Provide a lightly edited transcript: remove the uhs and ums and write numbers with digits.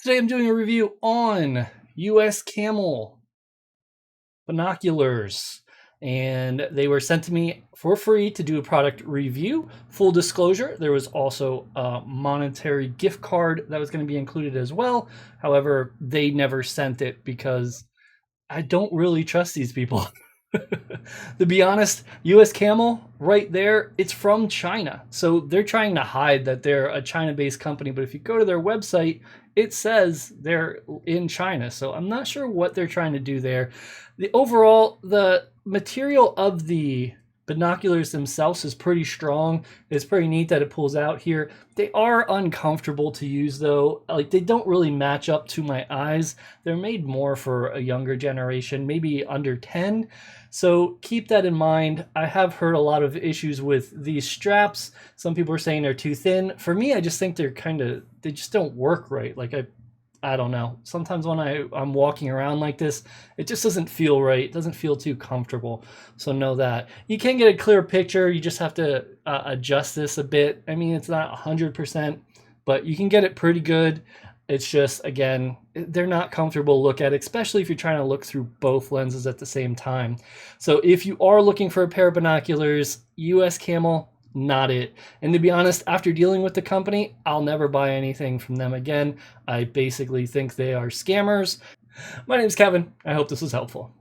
Today I'm doing a review on US Camel binoculars, and they were sent to me for free to do a product review. Full disclosure, there was also a monetary gift card that was going to be included as well. However, they never sent it because I don't really trust these people. To be honest, US Camel right there, it's from China. So they're trying to hide that they're a China-based company, but if you go to their website, it says they're in China. So I'm not sure what they're trying to do there. The material of the binoculars themselves is pretty strong. It's pretty neat that it pulls out here. They are uncomfortable to use though. Like, they don't really match up to my eyes. They're made more for a younger generation, maybe under 10. So keep that in mind. I have heard a lot of issues with these straps. Some people are saying they're too thin. For me, I just think they just don't work right. Like, I don't know. Sometimes when I'm walking around like this, it just doesn't feel right. It doesn't feel too comfortable. So know that. You can get a clear picture. You just have to adjust this a bit. I mean, it's not 100%, but you can get it pretty good. It's just, again, they're not comfortable to look at, especially if you're trying to look through both lenses at the same time. So if you are looking for a pair of binoculars, US Camel, not it. And to be honest, after dealing with the company, I'll never buy anything from them again. I basically think they are scammers. My name's Kevin. I hope this was helpful.